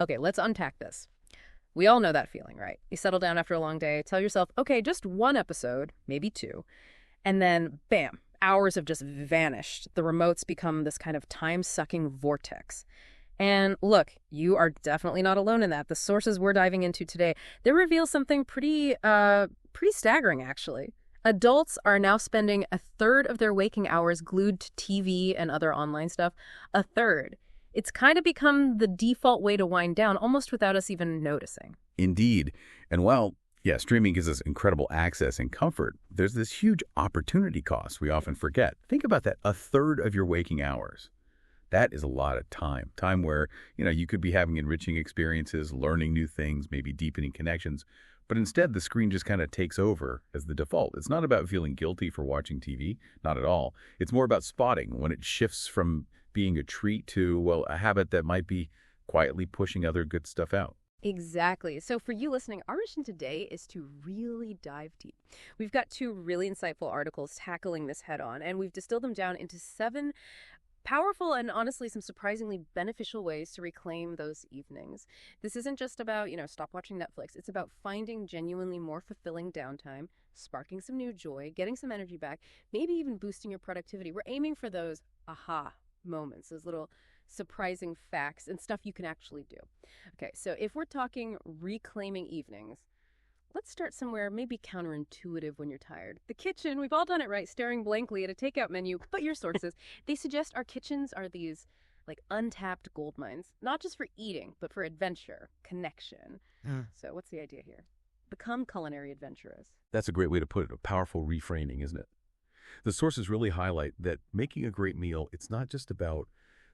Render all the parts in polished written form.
Okay, let's unpack this. We all know that feeling, right? You settle down after a long day, tell yourself, okay, just one episode, maybe two, and then bam, hours have just vanished. The remotes become this kind of time-sucking vortex. And look, you are definitely not alone in that. The sources we're diving into today, they reveal something pretty staggering, actually. Adults are now spending a third of their waking hours glued to TV and other online stuff. A third. It's kind of become the default way to wind down, almost without us even noticing. Indeed. And while, yeah, streaming gives us incredible access and comfort, there's this huge opportunity cost we often forget. Think about that, a third of your waking hours. That is a lot of time. Time where, you could be having enriching experiences, learning new things, maybe deepening connections. But instead, the screen just kind of takes over as the default. It's not about feeling guilty for watching TV, not at all. It's more about spotting when it shifts from being a treat to, well, a habit that might be quietly pushing other good stuff out. Exactly. So for you listening, our mission today is to really dive deep. We've got two really insightful articles tackling this head on, and we've distilled them down into 7 powerful and honestly some surprisingly beneficial ways to reclaim those evenings. This isn't just about, stop watching Netflix. It's about finding genuinely more fulfilling downtime, sparking some new joy, getting some energy back, maybe even boosting your productivity. We're aiming for those aha moments, those little surprising facts and stuff you can actually do. Okay, so if we're talking reclaiming evenings, let's start somewhere maybe counterintuitive when you're tired. The kitchen, we've all done it, right? Staring blankly at a takeout menu. But your sources, they suggest our kitchens are these untapped gold mines, not just for eating, but for adventure, connection. So what's the idea here? Become culinary adventurers. That's a great way to put it, a powerful reframing, isn't it? The sources really highlight that making a great meal, it's not just about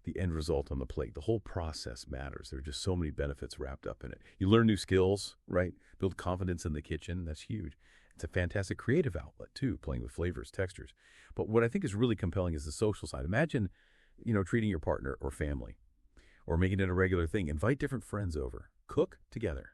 the end result on the plate. The whole process matters. There are just so many benefits wrapped up in it. You learn new skills, right? Build confidence in the kitchen. That's huge. It's a fantastic creative outlet, too, playing with flavors, textures. But what I think is really compelling is the social side. Imagine, treating your partner or family or making it a regular thing. Invite different friends over. Cook together.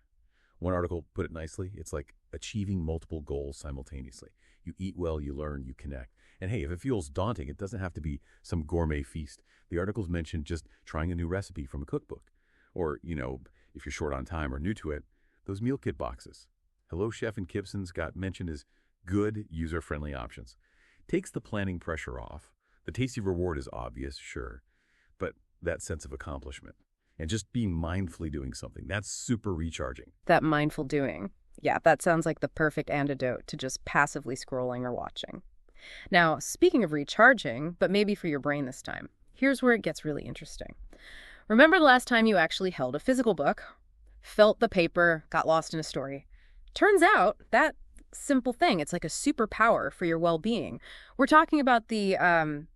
One article put it nicely. It's like achieving multiple goals simultaneously. You eat well, you learn, you connect. And hey, if it feels daunting, it doesn't have to be some gourmet feast. The articles mentioned just trying a new recipe from a cookbook. Or, if you're short on time or new to it, those meal kit boxes. Hello Chef and Kipson's got mentioned as good, user-friendly options. Takes the planning pressure off. The tasty reward is obvious, sure, but that sense of accomplishment and just being mindfully doing something, that's super recharging. That mindful doing. Yeah, that sounds like the perfect antidote to just passively scrolling or watching. Now, speaking of recharging, but maybe for your brain this time, here's where it gets really interesting. Remember the last time you actually held a physical book, felt the paper, got lost in a story? Turns out that simple thing, it's like a superpower for your well-being. We're talking about the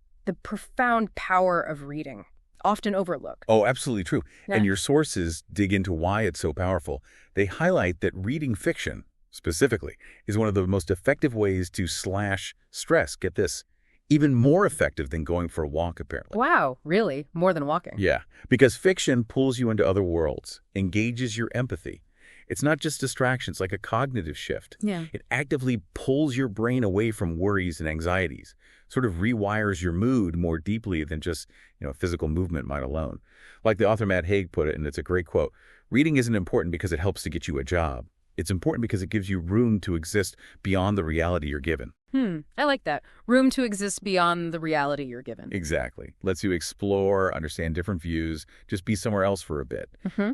profound power of reading, often overlooked. Oh, absolutely true. Yeah. And your sources dig into why it's so powerful. They highlight that reading fiction, specifically, is one of the most effective ways to slash stress. Get this, even more effective than going for a walk, apparently. Wow, really? More than walking? Yeah, because fiction pulls you into other worlds, engages your empathy. It's not just distractions, like a cognitive shift. Yeah. It actively pulls your brain away from worries and anxieties, sort of rewires your mood more deeply than just, physical movement might alone. Like the author Matt Haig put it, and it's a great quote, reading isn't important because it helps to get you a job. It's important because it gives you room to exist beyond the reality you're given. I like that. Room to exist beyond the reality you're given. Exactly. Lets you explore, understand different views, just be somewhere else for a bit.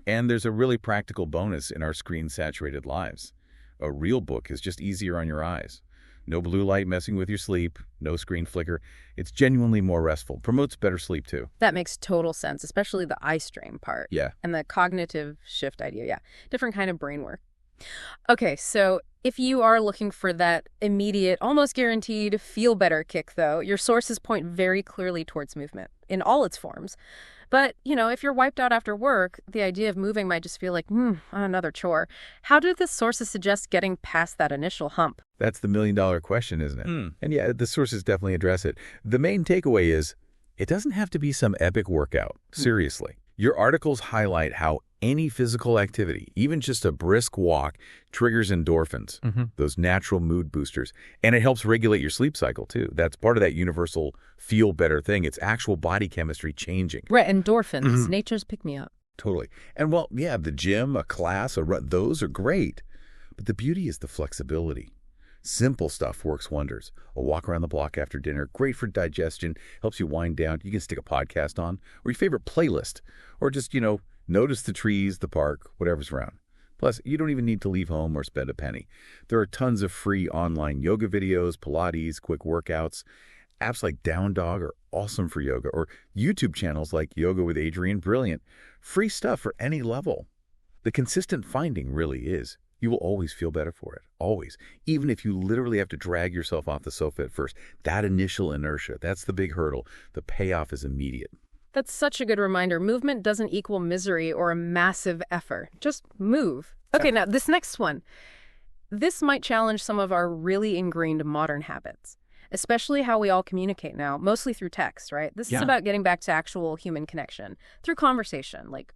And there's a really practical bonus in our screen-saturated lives. A real book is just easier on your eyes. No blue light messing with your sleep, no screen flicker. It's genuinely more restful. Promotes better sleep, too. That makes total sense, especially the eye strain part. Yeah. And the cognitive shift idea, yeah. Different kind of brain work. Okay, so if you are looking for that immediate, almost guaranteed feel-better kick, though, your sources point very clearly towards movement in all its forms. But, if you're wiped out after work, the idea of moving might just feel like, another chore. How do the sources suggest getting past that initial hump? That's the million-dollar question, isn't it? And yeah, the sources definitely address it. The main takeaway is, it doesn't have to be some epic workout. Seriously. Your articles highlight how any physical activity, even just a brisk walk, triggers endorphins, those natural mood boosters. And it helps regulate your sleep cycle, too. That's part of that universal feel-better thing. It's actual body chemistry changing. Right, endorphins, nature's pick-me-up. Totally. And well, yeah, the gym, a class, a run, those are great. But the beauty is the flexibility. Simple stuff works wonders. A walk around the block after dinner, great for digestion, helps you wind down. You can stick a podcast on, or your favorite playlist, or just, notice the trees, the park, whatever's around. Plus, you don't even need to leave home or spend a penny. There are tons of free online yoga videos, Pilates, quick workouts. Apps like Down Dog are awesome for yoga, or YouTube channels like Yoga with Adriene, brilliant. Free stuff for any level. The consistent finding really is you will always feel better for it. Always. Even if you literally have to drag yourself off the sofa at first. That initial inertia, that's the big hurdle. The payoff is immediate. That's such a good reminder. Movement doesn't equal misery or a massive effort. Just move. Okay, now this next one. This might challenge some of our really ingrained modern habits, especially how we all communicate now, mostly through text, right? This is about getting back to actual human connection through conversation, like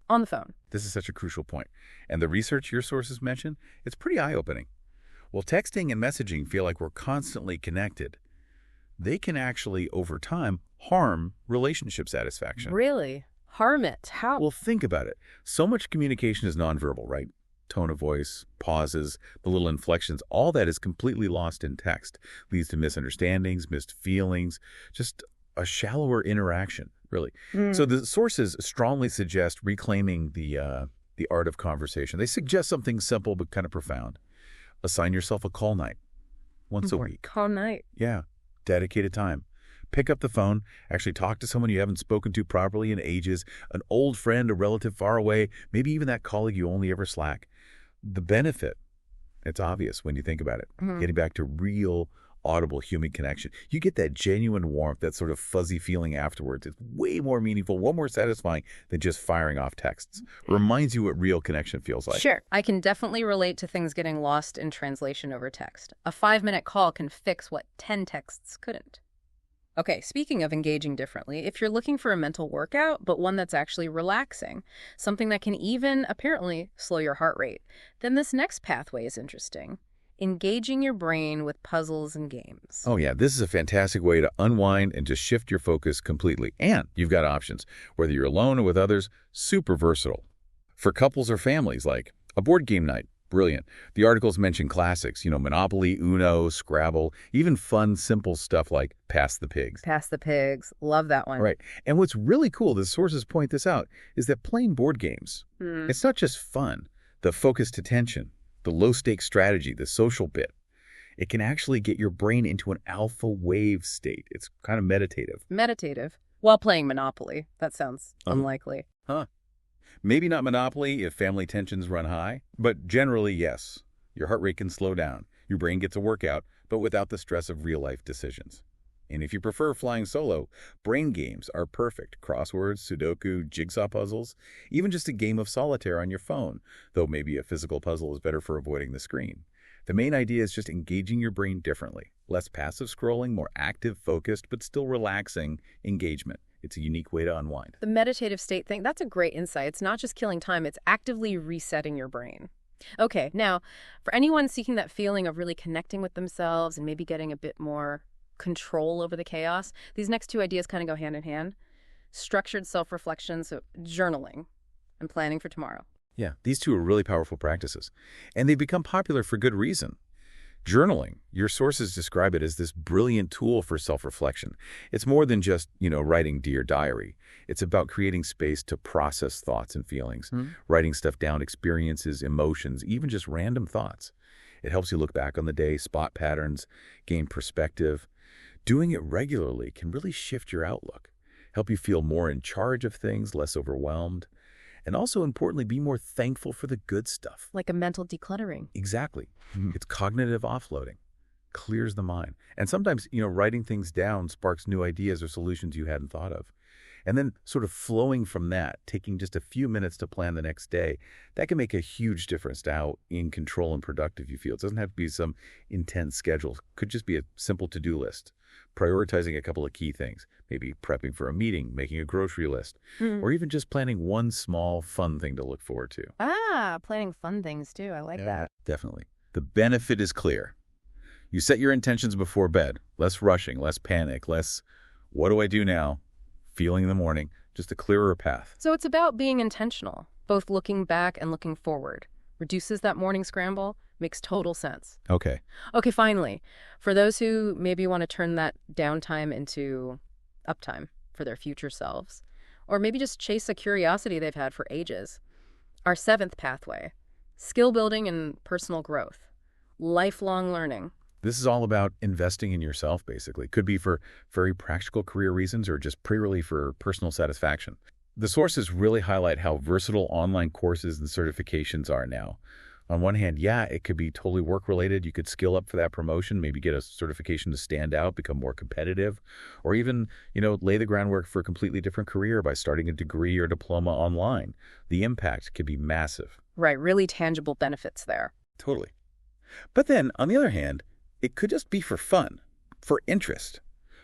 on the phone. This is such a crucial point. And the research your sources mention, it's pretty eye-opening. While texting and messaging feel like we're constantly connected, they can actually, over time, harm relationship satisfaction. Really? Harm it? How? Well, think about it. So much communication is nonverbal, right? Tone of voice, pauses, the little inflections, all that is completely lost in text. Leads to misunderstandings, missed feelings, just a shallower interaction, really. So the sources strongly suggest reclaiming the art of conversation. They suggest something simple but kind of profound. Assign yourself a call night once a week. Call night? Yeah. Dedicated time. Pick up the phone, actually talk to someone you haven't spoken to properly in ages, an old friend, a relative far away, maybe even that colleague you only ever Slack. The benefit, it's obvious when you think about it, getting back to real, audible human connection. You get that genuine warmth, that sort of fuzzy feeling afterwards. It's way more meaningful, way more satisfying than just firing off texts. Reminds you what real connection feels like. Sure. I can definitely relate to things getting lost in translation over text. A 5-minute call can fix what 10 texts couldn't. Okay, speaking of engaging differently, if you're looking for a mental workout, but one that's actually relaxing, something that can even, apparently, slow your heart rate, then this next pathway is interesting. Engaging your brain with puzzles and games. Oh yeah, this is a fantastic way to unwind and just shift your focus completely. And you've got options. Whether you're alone or with others, super versatile. For couples or families, like a board game night. Brilliant. The articles mention classics, Monopoly, Uno, Scrabble, even fun, simple stuff like Pass the Pigs. Pass the Pigs. Love that one. Right. And what's really cool, the sources point this out, is that playing board games, it's not just fun. The focused attention, the low-stakes strategy, the social bit, it can actually get your brain into an alpha wave state. It's kind of meditative. Meditative? While playing Monopoly. That sounds unlikely. Huh. Maybe not Monopoly if family tensions run high, but generally, yes. Your heart rate can slow down. Your brain gets a workout, but without the stress of real-life decisions. And if you prefer flying solo, brain games are perfect. Crosswords, Sudoku, jigsaw puzzles, even just a game of solitaire on your phone, though maybe a physical puzzle is better for avoiding the screen. The main idea is just engaging your brain differently. Less passive scrolling, more active, focused, but still relaxing engagement. It's a unique way to unwind. The meditative state thing, that's a great insight. It's not just killing time, it's actively resetting your brain. Okay, now, for anyone seeking that feeling of really connecting with themselves and maybe getting a bit more control over the chaos, these next two ideas kind of go hand in hand. Structured self-reflection, so journaling and planning for tomorrow. Yeah, these two are really powerful practices, and they've become popular for good reason. Journaling, your sources describe it as this brilliant tool for self-reflection. It's more than just, writing Dear Diary. It's about creating space to process thoughts and feelings, writing stuff down, experiences, emotions, even just random thoughts. It helps you look back on the day, spot patterns, gain perspective. Doing it regularly can really shift your outlook, help you feel more in charge of things, less overwhelmed, and also, importantly, be more thankful for the good stuff. Like a mental decluttering. Exactly. It's cognitive offloading, clears the mind. And sometimes, writing things down sparks new ideas or solutions you hadn't thought of. And then sort of flowing from that, taking just a few minutes to plan the next day, that can make a huge difference to how in control and productive you feel. It doesn't have to be some intense schedule. It could just be a simple to-do list, prioritizing a couple of key things, maybe prepping for a meeting, making a grocery list, or even just planning one small fun thing to look forward to. Planning fun things too. I like that. Definitely. The benefit is clear. You set your intentions before bed, less rushing, less panic, less, what do I do now? Feeling in the morning, just a clearer path. So it's about being intentional, both looking back and looking forward. Reduces that morning scramble, makes total sense. Okay. Okay, finally, for those who maybe want to turn that downtime into uptime for their future selves, or maybe just chase a curiosity they've had for ages, our seventh pathway, skill building and personal growth, lifelong learning. This is all about investing in yourself, basically. Could be for very practical career reasons or just purely for personal satisfaction. The sources really highlight how versatile online courses and certifications are now. On one hand, yeah, it could be totally work-related. You could skill up for that promotion, maybe get a certification to stand out, become more competitive, or even, lay the groundwork for a completely different career by starting a degree or diploma online. The impact could be massive. Right, really tangible benefits there. Totally. But then, on the other hand, it could just be for fun, for interest.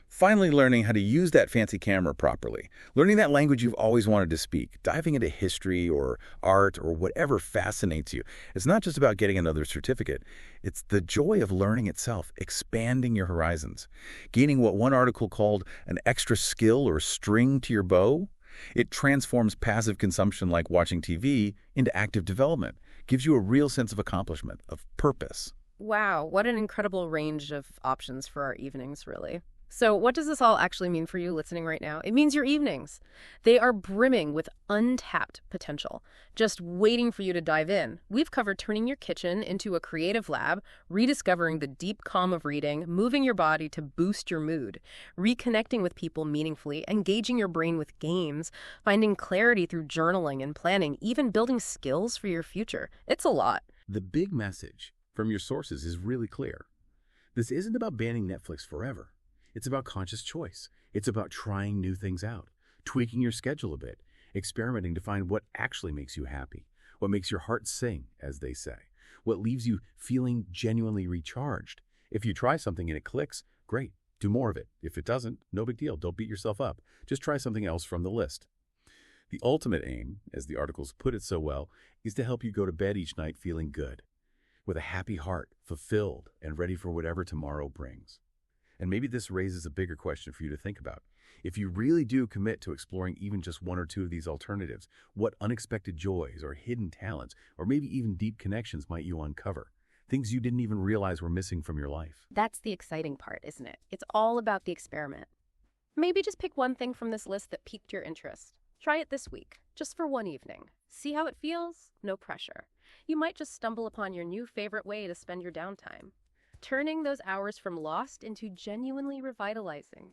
Finally learning how to use that fancy camera properly, learning that language you've always wanted to speak, diving into history or art or whatever fascinates you. It's not just about getting another certificate. It's the joy of learning itself, expanding your horizons, gaining what one article called an extra skill or string to your bow. It transforms passive consumption like watching TV into active development, gives you a real sense of accomplishment, of purpose. Wow, what an incredible range of options for our evenings, really. So what does this all actually mean for you listening right now? It means your evenings. They are brimming with untapped potential, just waiting for you to dive in. We've covered turning your kitchen into a creative lab, rediscovering the deep calm of reading, moving your body to boost your mood, reconnecting with people meaningfully, engaging your brain with games, finding clarity through journaling and planning, even building skills for your future. It's a lot. The big message from your sources is really clear. This isn't about banning Netflix forever. It's about conscious choice. It's about trying new things out, tweaking your schedule a bit, experimenting to find what actually makes you happy, what makes your heart sing, as they say, what leaves you feeling genuinely recharged. If you try something and it clicks, great, do more of it. If it doesn't, no big deal. Don't beat yourself up. Just try something else from the list. The ultimate aim, as the articles put it so well, is to help you go to bed each night feeling good, with a happy heart, fulfilled, and ready for whatever tomorrow brings. And maybe this raises a bigger question for you to think about. If you really do commit to exploring even just one or two of these alternatives, what unexpected joys or hidden talents, or maybe even deep connections might you uncover? Things you didn't even realize were missing from your life. That's the exciting part, isn't it? It's all about the experiment. Maybe just pick one thing from this list that piqued your interest. Try it this week, just for one evening. See how it feels? No pressure. You might just stumble upon your new favorite way to spend your downtime, turning those hours from lost into genuinely revitalizing.